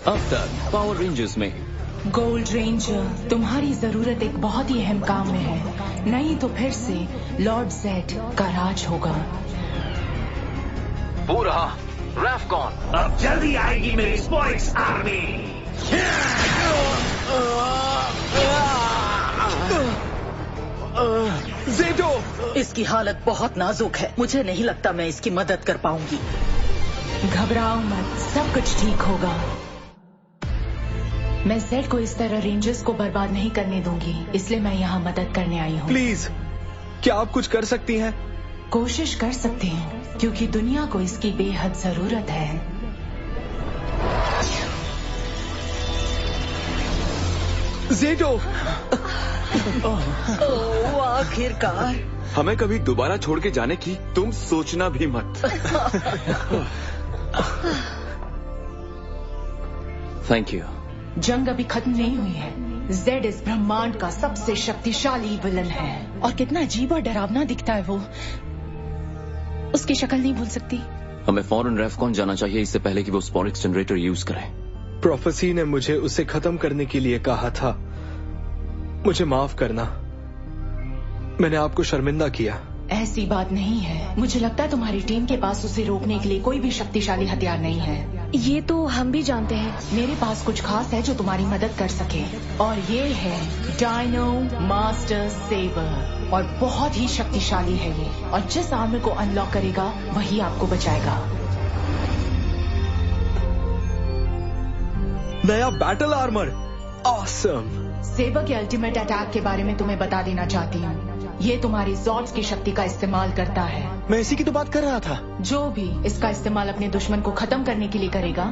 अब तक power rangers में गोल्ड रेंजर, तुम्हारी जरूरत एक बहुत ही अहम काम में है, नहीं तो फिर से लॉर्ड जेड का राज होगा। वो रहा रेफकॉन। अब जल्दी आएगी मेरी स्पोरिक्स आर्मी। ज़ेटो! इसकी हालत बहुत नाजुक है, मुझे नहीं लगता मैं इसकी मदद कर पाऊंगी। घबराओ मत, सब कुछ ठीक होगा। मैं जेड को इस तरह रेंजर्स को बर्बाद नहीं करने दूंगी, इसलिए मैं यहाँ मदद करने आई हूँ। प्लीज, क्या आप कुछ कर सकती हैं? कोशिश कर सकते हैं, क्योंकि दुनिया को इसकी बेहद जरूरत है। ज़ेटो! ओह, आखिरकार। हमें कभी दोबारा छोड़ के जाने की तुम सोचना भी मत। Thank you. जंग अभी खत्म नहीं हुई है। जेड इस ब्रह्मांड का सबसे शक्तिशाली विलन है। और कितना अजीब और डरावना दिखता है वो। उसकी शक्ल नहीं भूल सकती। हमें फौरन रेफकॉन जाना चाहिए, इससे पहले कि वो स्पोरिक्स जनरेटर यूज करे। प्रोफेसी ने मुझे उसे खत्म करने के लिए कहा था। मुझे माफ करना, मैंने आपको शर्मिंदा किया। ऐसी बात नहीं है। मुझे लगता है तुम्हारी टीम के पास उसे रोकने के लिए कोई भी शक्तिशाली हथियार नहीं है। ये तो हम भी जानते हैं। मेरे पास कुछ खास है जो तुम्हारी मदद कर सके, और ये है डायनो मास्टर सेबर। और बहुत ही शक्तिशाली है ये, और जिस आर्मर को अनलॉक करेगा वही आपको बचाएगा। नया बैटल आर्मर, ऑसम। सेबर के अल्टीमेट अटैक के बारे में तुम्हें बता देना चाहती हूँ। ये तुम्हारी ज़ॉर्ड्स की शक्ति का इस्तेमाल करता है। मैं इसी की तो बात कर रहा था। जो भी इसका इस्तेमाल अपने दुश्मन को खत्म करने के लिए करेगा,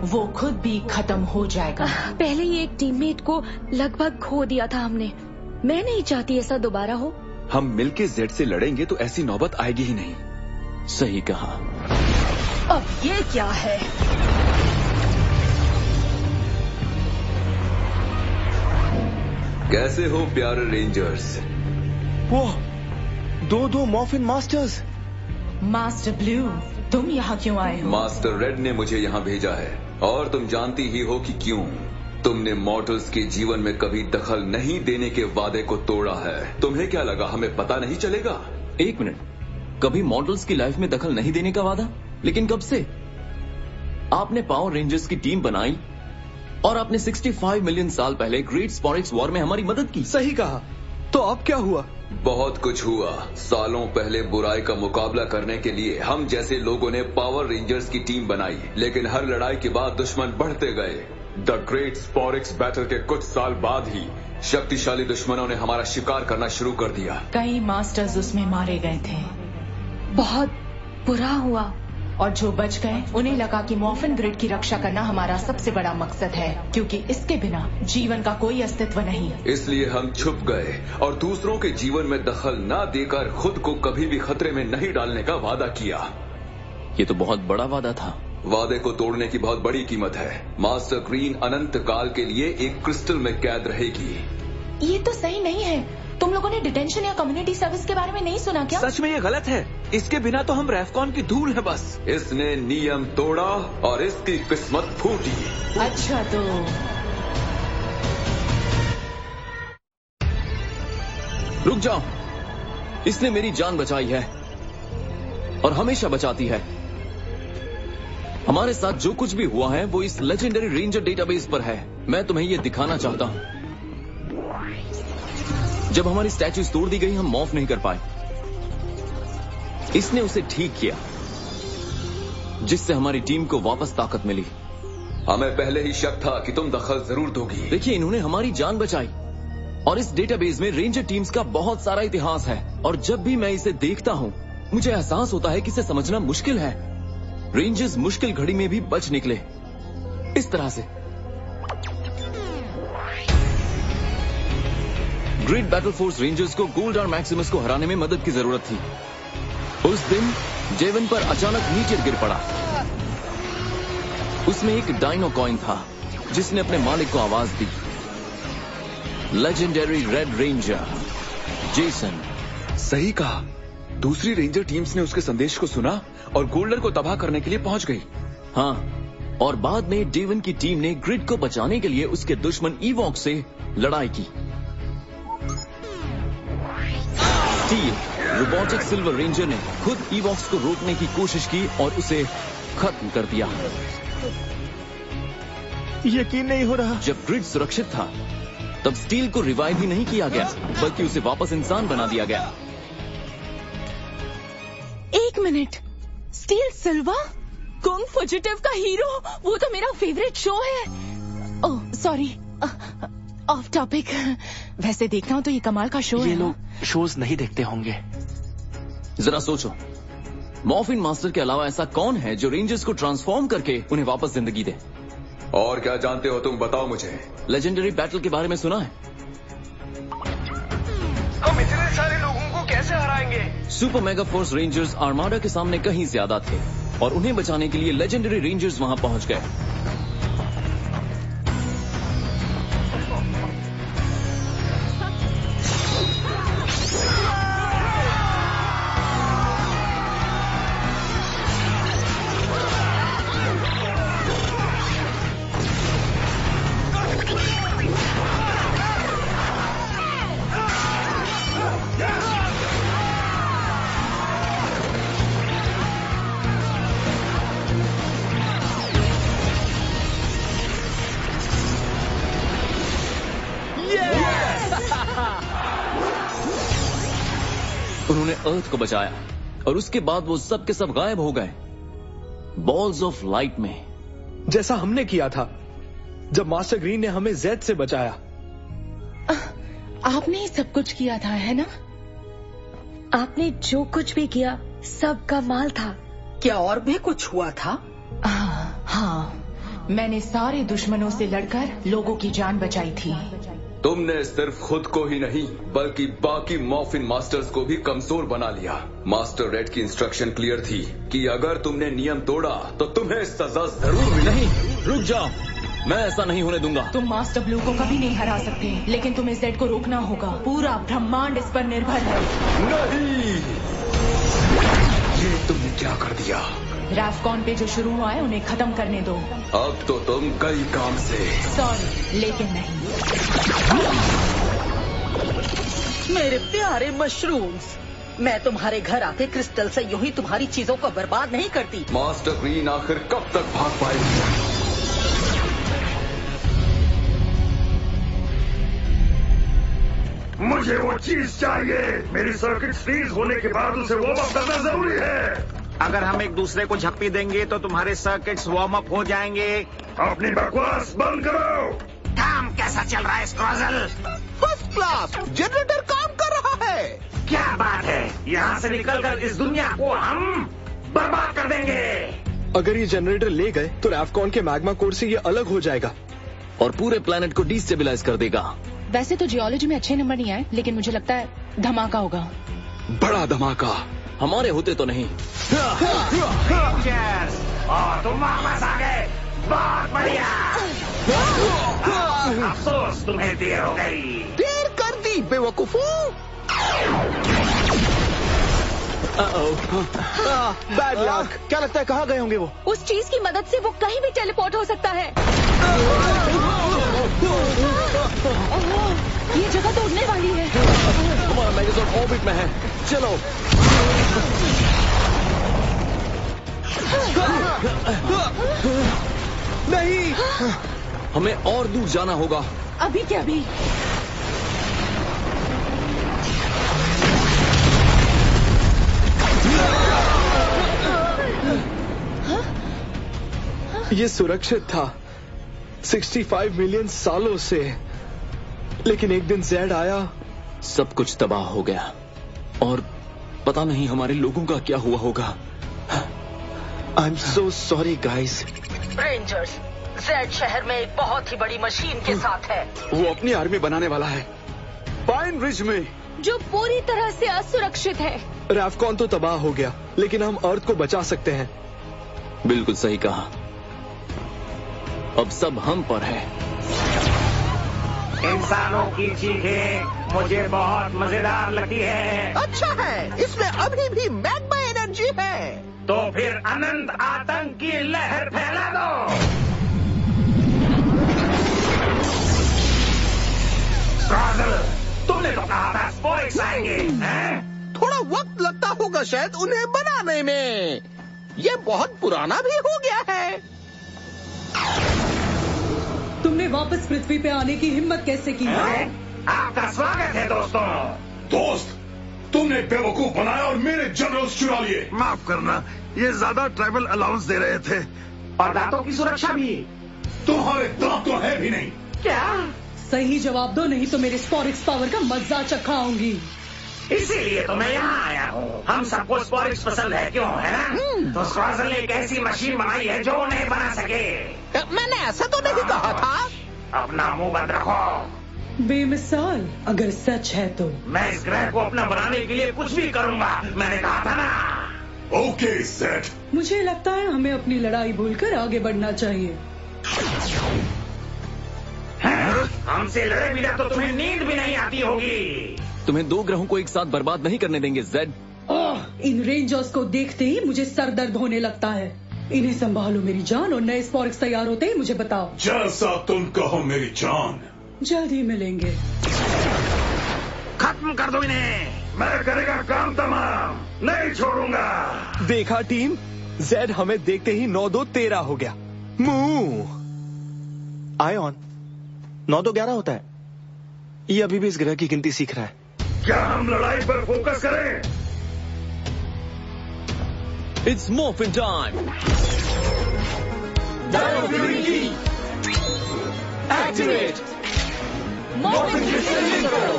वो खुद भी खत्म हो जाएगा। पहले ही एक टीममेट को लगभग खो दिया था हमने। मैं नहीं चाहती ऐसा दोबारा हो। हम मिलके जेड से लड़ेंगे तो ऐसी नौबत आएगी ही नहीं। सही कहा। अब ये क्या है? कैसे हो प्यारे रेंजर्स? वो दो मॉर्फिन मास्टर्स। मास्टर ब्लू, तुम यहाँ क्यों आए हो? मास्टर रेड ने मुझे यहाँ भेजा है, और तुम जानती ही हो कि क्यों। तुमने मॉर्टल्स के जीवन में कभी दखल नहीं देने के वादे को तोड़ा है। तुम्हें क्या लगा हमें पता नहीं चलेगा? एक मिनट, कभी मॉडल्स की लाइफ में दखल नहीं देने का वादा? लेकिन कब से? आपने पावर रेंजर्स की टीम बनाई और आपने 65 मिलियन साल पहले ग्रेट स्पोरिक्स वॉर में हमारी मदद की। सही कहा। तो अब क्या हुआ? बहुत कुछ हुआ। सालों पहले बुराई का मुकाबला करने के लिए हम जैसे लोगों ने पावर रेंजर्स की टीम बनाई, लेकिन हर लड़ाई के बाद दुश्मन बढ़ते गए। द ग्रेट स्पोरिक्स बैटल के कुछ साल बाद ही शक्तिशाली दुश्मनों ने हमारा शिकार करना शुरू कर दिया। कई मास्टर्स उसमें मारे गए थे। बहुत बुरा हुआ। और जो बच गए उन्हें लगा कि मॉर्फिन ग्रिड की रक्षा करना हमारा सबसे बड़ा मकसद है, क्योंकि इसके बिना जीवन का कोई अस्तित्व नहीं। इसलिए हम छुप गए और दूसरों के जीवन में दखल न देकर खुद को कभी भी खतरे में नहीं डालने का वादा किया। ये तो बहुत बड़ा वादा था। वादे को तोड़ने की बहुत बड़ी कीमत है। मास्टर ग्रीन अनंत काल के लिए एक क्रिस्टल में कैद रहेगी। ये तो सही नहीं है। तुम लोगों ने डिटेंशन या कम्युनिटी सर्विस के बारे में नहीं सुना क्या? सच में ये गलत है। इसके बिना तो हम रेफकॉन की धूल है बस। इसने नियम तोड़ा और इसकी किस्मत फूटी। अच्छा तो रुक जाओ। इसने मेरी जान बचाई है और हमेशा बचाती है। हमारे साथ जो कुछ भी हुआ है वो इस लेजेंडरी रेंजर डेटाबेस पर है। मैं तुम्हें ये दिखाना चाहता हूं। जब हमारी स्टैच्यूज तोड़ दी गई, हम मॉर्फ नहीं कर पाए। इसने उसे ठीक किया, जिससे हमारी टीम को वापस ताकत मिली। हमें पहले ही शक था कि तुम दखल जरूर दोगी। देखिए, इन्होंने हमारी जान बचाई और इस डेटाबेस में रेंजर टीम्स का बहुत सारा इतिहास है। और जब भी मैं इसे देखता हूं, मुझे एहसास होता है कि इसे समझना मुश्किल है। रेंजर्स मुश्किल घड़ी में भी बच निकले इस तरह से। ग्रेट बैटल फोर्स रेंजर्स को गोल्डार मैक्सिमस को हराने में मदद की जरूरत थी। उस दिन जेवन पर अचानक मीटियर गिर पड़ा। उसमें एक डायनो कॉइन था जिसने अपने मालिक को आवाज दी। Legendary red ranger Jason. सही कहा। दूसरी रेंजर टीम्स ने उसके संदेश को सुना और गोल्डर को तबाह करने के लिए पहुंच गई। हाँ, और बाद में डेवन की टीम ने ग्रिड को बचाने के लिए उसके दुश्मन इवॉक से लड़ाई की। स्टील, रोबोटिक सिल्वर रेंजर ने खुद इवॉक्स को रोकने की कोशिश की और उसे खत्म कर दिया। यकीन नहीं हो रहा। जब ग्रिड सुरक्षित था तब स्टील को रिवाइव ही नहीं किया गया बल्कि उसे वापस इंसान बना दिया गया। एक मिनट, स्टील सिल्वा कुंग फुजिटिव का हीरो, वो तो मेरा फेवरेट शो है। Oh sorry, of topic. वैसे देखता हूँ तो ये कमाल का शो है। ये लोग शोज नहीं देखते होंगे। जरा सोचो, मॉर्फिन मास्टर के अलावा ऐसा कौन है जो रेंजर्स को ट्रांसफॉर्म करके उन्हें वापस जिंदगी दे? और क्या जानते हो तुम, बताओ मुझे। लेजेंडरी बैटल के बारे में सुना है? हम इतने सारे लोगों को कैसे हराएंगे? Super mega force rangers armada के सामने कहीं ज्यादा थे और उन्हें बचाने के लिए लेजेंडरी रेंजर्स वहां पहुंच गए। उन्होंने अर्थ को बचाया और उसके बाद वो सब के सब गायब हो गए बॉल्स ऑफ लाइट में, जैसा हमने किया था जब मास्टर ग्रीन ने हमें जेड से बचाया। आपने ही सब कुछ किया था, है ना? आपने जो कुछ भी किया सब कमाल था। क्या और भी कुछ हुआ था? हाँ, मैंने सारे दुश्मनों से लड़कर लोगों की जान बचाई थी। तुमने सिर्फ खुद को ही नहीं बल्कि बाकी मॉर्फिन मास्टर्स को भी कमजोर बना लिया। मास्टर रेड की इंस्ट्रक्शन क्लियर थी कि अगर तुमने नियम तोड़ा तो तुम्हें सजा जरूर मिलेगी। नहीं, रुक जाओ, मैं ऐसा नहीं होने दूंगा। तुम मास्टर ब्लू को कभी नहीं हरा सकते, लेकिन तुम्हें जेड को रोकना होगा। पूरा ब्रह्मांड इस पर निर्भर है। नहीं, ये तुमने क्या कर दिया? रैफकॉन पे जो शुरू हुआ है उन्हें खत्म करने दो। अब तो तुम कई काम से। सॉरी, लेकिन नहीं। मेरे प्यारे मशरूम्स, मैं तुम्हारे घर आके क्रिस्टल से यूं ही तुम्हारी चीजों को बर्बाद नहीं करती। मास्टर ग्रीन आखिर कब तक भाग पाएगी? मुझे वो चीज चाहिए। मेरी सर्किट फ्रीज होने के बाद उसे वार्म अप करना जरूरी है। अगर हम एक दूसरे को झप्पी देंगे तो तुम्हारे सर्किट्स वार्म अप हो जाएंगे। अपनी बकवास बंद करो। काम कैसा चल रहा है स्क्रॉजल? फर्स्ट क्लास, जनरेटर काम कर रहा है। क्या बात है, यहाँ से निकलकर इस दुनिया को हम बर्बाद कर देंगे। अगर ये जनरेटर ले गए तो रैफकॉन के मैग्मा कोर से ये अलग हो जाएगा और पूरे प्लेनेट को डिस्टेबलाइज कर देगा। वैसे तो जियोलॉजी में अच्छे नंबर नहीं आए, लेकिन मुझे लगता है धमाका होगा। बड़ा धमाका। हमारे होते तो नहीं। और तुम वापस आ गए, बहुत बढ़िया। अफसोस तुम्हें देर हो गई। देर कर दी बेवकूफों। Bad luck. क्या लगता है कहाँ गए होंगे वो? उस चीज की मदद से वो कहीं भी टेलीपोर्ट हो सकता है। ये जगह तो उड़ने वाली है। हमारा मैग्नेटॉन ऑर्बिट में है, चलो। नहीं, हमें और दूर जाना होगा। अभी क्या अभी? ये सुरक्षित था 65 मिलियन सालों से, लेकिन एक दिन जेड आया, सब कुछ तबाह हो गया और पता नहीं हमारे लोगों का क्या हुआ होगा। I am so sorry guys. Rangers, Z शहर में एक बहुत ही बड़ी मशीन के साथ है। वो अपनी आर्मी बनाने वाला है पाइन रिज में, जो पूरी तरह से असुरक्षित है। रैफकॉन तो तबाह हो गया, लेकिन हम अर्थ को बचा सकते हैं। बिल्कुल सही कहा, अब सब हम पर है। इंसानों की चीखें मुझे बहुत मजेदार लगती है। अच्छा है, इसमें अभी भी मैग्मा एनर्जी है। तो फिर अनंत आतंक की लहर फैला दो। पाएंगे? थोड़ा वक्त लगता होगा शायद उन्हें बनाने में। ये बहुत पुराना भी हो गया है। तुमने वापस पृथ्वी पे आने की हिम्मत कैसे की? आपका स्वागत है दोस्तों। दोस्त, तुमने बेवकूफ बनाया और मेरे जनरल्स चुरा लिए। माफ करना, ये ज्यादा ट्राइबल अलाउंस दे रहे थे और दांतों की सुरक्षा भी। तुम्हारे दांत तो है भी नहीं। क्या? सही जवाब दो, नहीं तो मेरे स्पोरिक्स पावर का मजा चखाऊंगी। इसीलिए तो मैं यहाँ आया हूँ। हम सबको स्पोरिक्स पसंद है, क्यों है ना? तो स्क्रॉजल ने एक ऐसी मशीन बनाई है जो उन्हें बना सके। मैंने ऐसा तो नहीं कहा था। अपना मुंह बंद रखो। बेमिसाल, अगर सच है तो मैं इस ग्रह को अपना बनाने के लिए कुछ भी करूँगा, मैंने कहा था ना। Okay set. मुझे लगता है हमें अपनी लड़ाई भूलकर आगे बढ़ना चाहिए। हमसे लड़े बिना तो तुम्हें नींद भी नहीं आती होगी। तुम्हें 2 ग्रहों को एक साथ बर्बाद नहीं करने देंगे जेड। इन रेंजर्स को देखते ही मुझे सर दर्द होने लगता है। इन्हें संभालो मेरी जान, और नए स्पोरिक्स तैयार होते ही मुझे बताओ। जैसा तुम कहो मेरी जान। जल्दी मिलेंगे। खत्म कर दो इन्हें। मैं करेगा काम तमाम, नहीं छोड़ूंगा। देखा टीम, जेड हमें देखते ही 9-2-13 हो गया। मुंह आयॉन 9-2-11 होता है। ये अभी भी इस ग्रह की गिनती सीख रहा है। क्या हम लड़ाई पर फोकस करें? It's morphin time. Dino fury की एक्टिवेट। मॉर्फिन क्रिस्टल करो।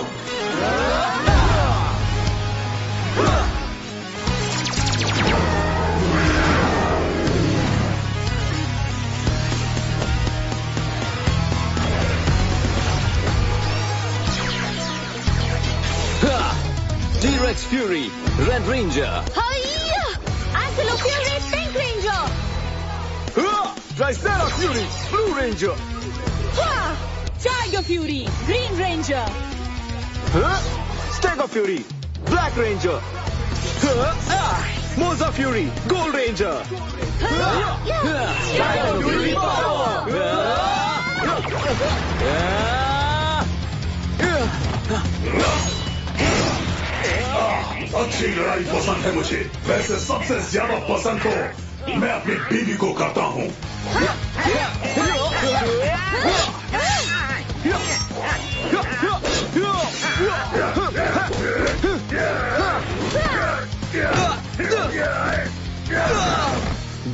T-Rex Fury, Red Ranger. Hiya! Antelope Fury, Pink Ranger. Tricera Fury, Blue Ranger. Tiger Fury, Green Ranger. Stego Fury, Black Ranger. Moza Fury, Gold Ranger. Tiger Fury Power. अच्छी लड़ाई पसंद है मुझे। वैसे सबसे ज्यादा पसंद तो मैं अपनी बीवी को करता हूँ।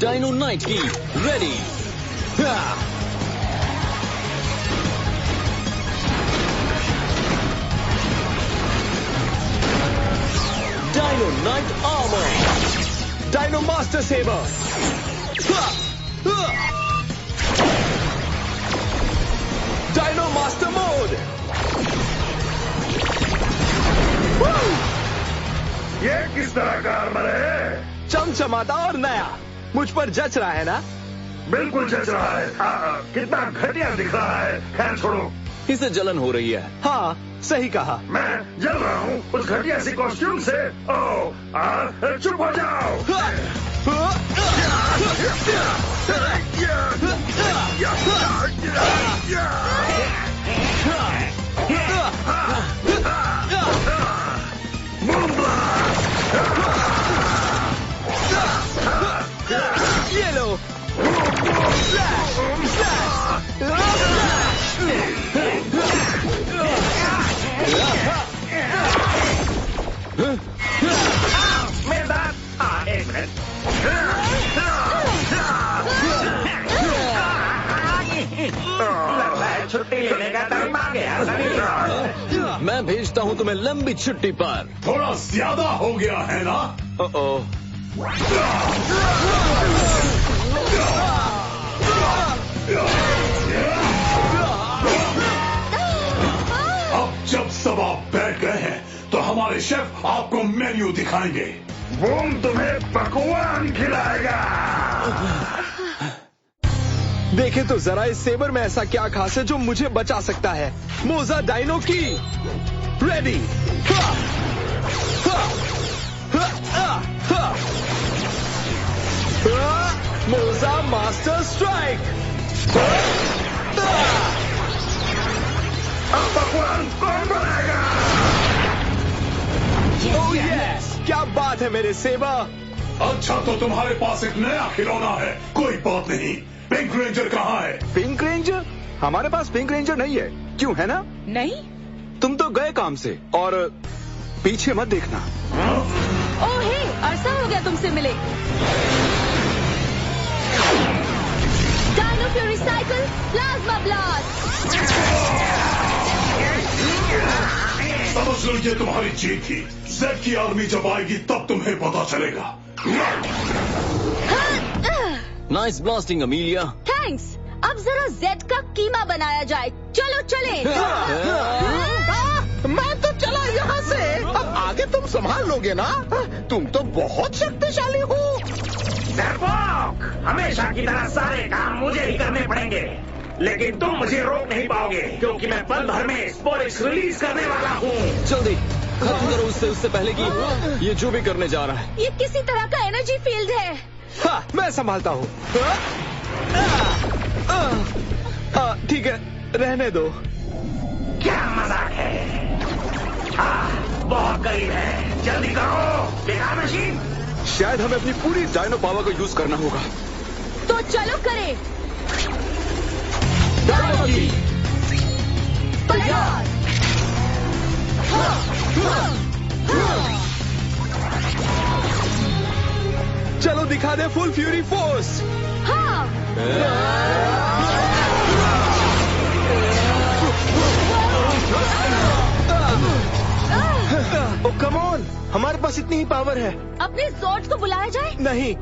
डायनो नाइट की ready. Dino Knight Armor. Dino Master Saber. Dino Master Mode. ये किस तरह का आर्मर है? चमचमाता और नया। मुझ पर जच रहा है ना? बिल्कुल जच रहा है। कितना घटिया दिख रहा है। खैर छोड़ो, इसे जलन हो रही है। हाँ, सही कहा। मैं जल रहा हूँ उस घटिया सी कॉस्ट्यूम से। चुप हो जाओ। ये लो। मेरे दांत। एक मिनट। लगता है छुट्टी लेने का टाइम आ गया सभी। मैं भेजता हूँ तुम्हें लंबी छुट्टी पर। थोड़ा ज्यादा हो गया है ना? अब जब सब आप बैठ गए हैं तो हमारे शेफ आपको मेन्यू दिखाएंगे। बूम तुम्हें पकवान खिलाएगा। देखे तो जरा इस सेबर में ऐसा क्या खास है जो मुझे बचा सकता है। मोजा डायनो की रेडी। मोजा मास्टर स्ट्राइक। अब पकवान कौन बनाएगा? ओह यस, क्या बात है मेरे सेवा। अच्छा तो तुम्हारे पास एक नया खिलौना है, कोई बात नहीं। पिंक रेंजर कहाँ है? Pink ranger? हमारे पास पिंक रेंजर नहीं है। क्यों, है ना? नहीं, तुम तो गए काम से, और पीछे मत देखना। ओह हे, अरसा हो गया तुमसे मिले। Dino fury cycle plasma blast. समझ लो ये तुम्हारी जीत थी। जेड की आर्मी जब आएगी तब तुम्हें पता चलेगा। Nice blasting Amelia. थैंक्स। अब जरा जेड का कीमा बनाया जाए। चलो चले। मैं तो चला यहाँ से। अब आगे तुम संभाल लोगे ना? तुम तो बहुत शक्तिशाली हो। डरपोक, हमेशा की तरह सारे काम मुझे ही करने पड़ेंगे, लेकिन तुम मुझे रोक नहीं पाओगे क्योंकि मैं पल भर में स्पोरिक्स रिलीज करने वाला हूँ। जल्दी खत्म करो उससे पहले कि ये जो भी करने जा रहा है। ये किसी तरह का एनर्जी फील्ड है। हाँ, मैं संभालता हूँ। ठीक है, रहने दो। क्या मजाक है? बहुत करीब है, जल्दी करो बेकार मशीन। शायद हमें अपनी पूरी डायनो पावर को यूज करना होगा। तो चलो करें। तैयार। चलो दिखा दे फुल फ्यूरी फोर्स। हाँ। ओह कम ऑन, हमारे पास इतनी ही पावर है। अपने ज़ॉर्ड को बुलाया जाए? नहीं,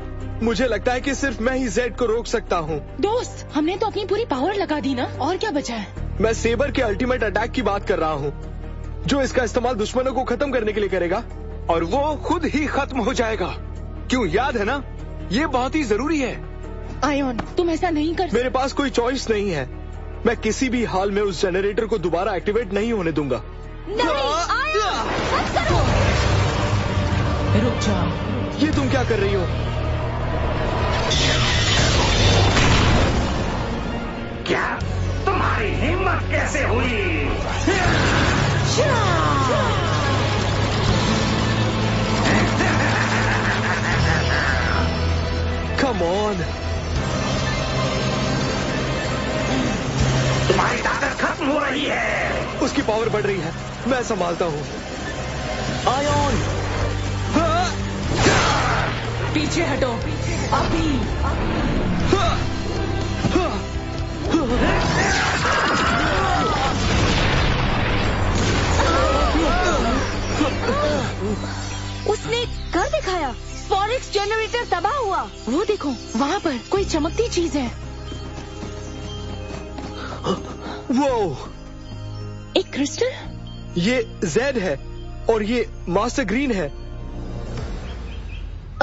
मुझे लगता है कि सिर्फ मैं ही जेड को रोक सकता हूँ। दोस्त, हमने तो अपनी पूरी पावर लगा दी ना, और क्या बचा है? मैं सेबर के अल्टीमेट अटैक की बात कर रहा हूँ, जो इसका इस्तेमाल दुश्मनों को खत्म करने के लिए करेगा, और वो खुद ही खत्म हो जाएगा। क्यों, याद है ना? ये बहुत ही जरूरी है। आयोन, तुम ऐसा नहीं कर। मेरे पास कोई चॉइस नहीं है। मैं किसी भी हाल में उस जनरेटर को दोबारा एक्टिवेट नहीं होने दूंगा। नहीं, आयोन, मत करो। रुक जाओ। ये तुम क्या कर रही हो? क्या तुम्हारी हिम्मत कैसे हुई? Come on. तुम्हारी ताकत खत्म हो रही है। उसकी पावर बढ़ रही है, मैं संभालता हूँ। आयोन, पीछे हटो अभी। उसने कर दिखाया। स्पोरिक्स जनरेटर तबाह हुआ। वो देखो, वहाँ पर कोई चमकती चीज है। वो एक क्रिस्टल? ये जेड है और ये मास्टर ग्रीन है।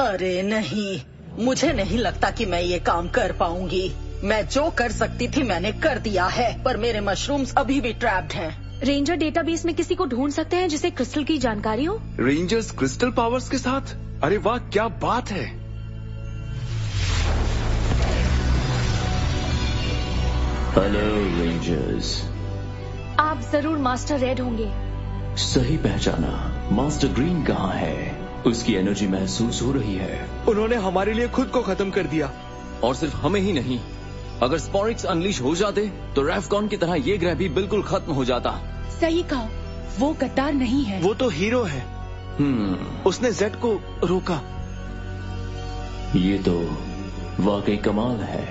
अरे नहीं, मुझे नहीं लगता कि मैं ये काम कर पाऊंगी। मैं जो कर सकती थी मैंने कर दिया है, पर मेरे मशरूम्स अभी भी ट्रैप्ड हैं। रेंजर डेटाबेस में किसी को ढूंढ सकते हैं जिसे क्रिस्टल की जानकारी हो? रेंजर्स क्रिस्टल पावर्स के साथ? अरे वाह, क्या बात है। Hello rangers. आप जरूर मास्टर रेड होंगे। सही पहचाना। मास्टर ग्रीन कहाँ है? उसकी एनर्जी महसूस हो रही है। उन्होंने हमारे लिए खुद को खत्म कर दिया। और सिर्फ हमें ही नहीं, अगर स्पोरिक्स अनलीश हो जाते तो रेफकॉन की तरह ये ग्रह भी बिल्कुल खत्म हो जाता। सही कहा, वो गद्दार नहीं है। वो तो हीरो है। उसने जेड को रोका। ये तो वाकई कमाल है,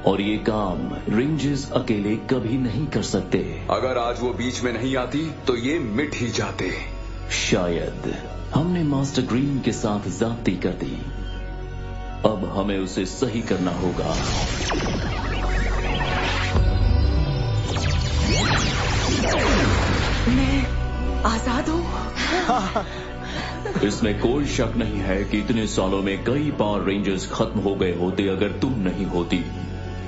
और ये काम रेंजर्स अकेले कभी नहीं कर सकते। अगर आज वो बीच में नहीं आती तो ये मिट ही जाते। शायद हमने मास्टर ग्रीन के साथ ज्यादती कर दी। अब हमें उसे सही करना होगा। मैं आजाद हूँ। इसमें कोई शक नहीं है कि इतने सालों में कई बार रेंजर्स खत्म हो गए होते अगर तुम नहीं होती।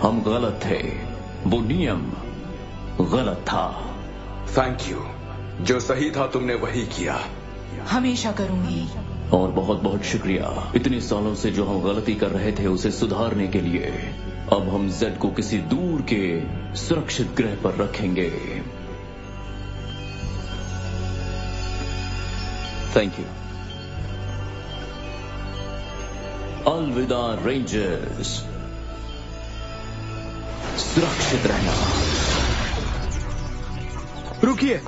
हम गलत थे, वो नियम गलत था। थैंक यू, जो सही था तुमने वही किया। हमेशा करूंगी। और बहुत बहुत शुक्रिया इतने सालों से जो हम गलती कर रहे थे उसे सुधारने के लिए। अब हम जेड को किसी दूर के सुरक्षित ग्रह पर रखेंगे। Thank you. अलविदा रेंजर्स, सुरक्षित रहना। रुकिए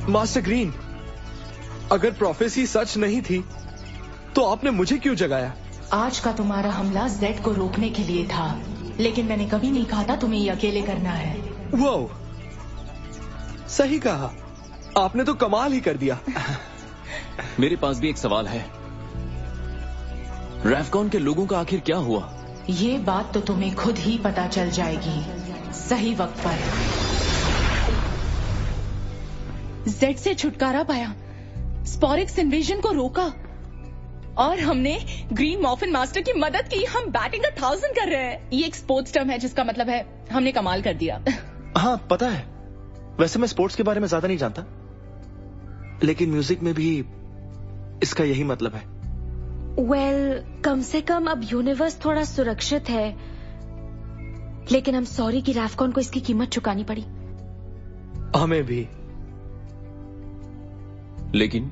मास्टर ग्रीन, अगर प्रोफेसी सच नहीं थी तो आपने मुझे क्यों जगाया? आज का तुम्हारा हमला जेड को रोकने के लिए था, लेकिन मैंने कभी नहीं कहा था तुम्हें ये अकेले करना है। वो सही कहा, आपने तो कमाल ही कर दिया। मेरे पास भी एक सवाल है, रैफकॉन के लोगों का आखिर क्या हुआ? ये बात तो तुम्हें खुद ही पता चल जाएगी सही वक्त पर। जेड से छुटकारा पाया, स्पोरिक्स इन्वेजन को रोका और हमने ग्रीन मॉफिन मास्टर की मदद की। हम बैटिंग 1000 कर रहे हैं। ये एक स्पोर्ट्स टर्म है जिसका मतलब है हमने कमाल कर दिया। हाँ पता है, वैसे मैं स्पोर्ट्स के बारे में ज्यादा नहीं जानता, लेकिन म्यूजिक में भी इसका यही मतलब है। कम से कम अब यूनिवर्स थोड़ा सुरक्षित है, लेकिन हम सॉरी कि रैफकॉन को इसकी कीमत चुकानी पड़ी। हमें भी। लेकिन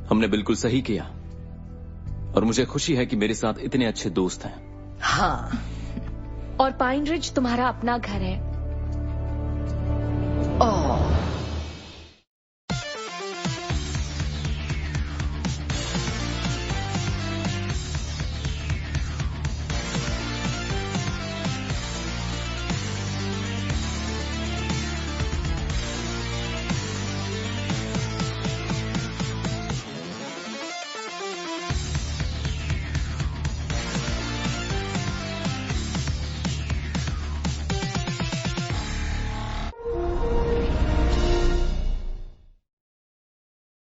हमने बिल्कुल सही किया और मुझे खुशी है कि मेरे साथ इतने अच्छे दोस्त हैं। हाँ, और पाइन रिज तुम्हारा अपना घर है। ओह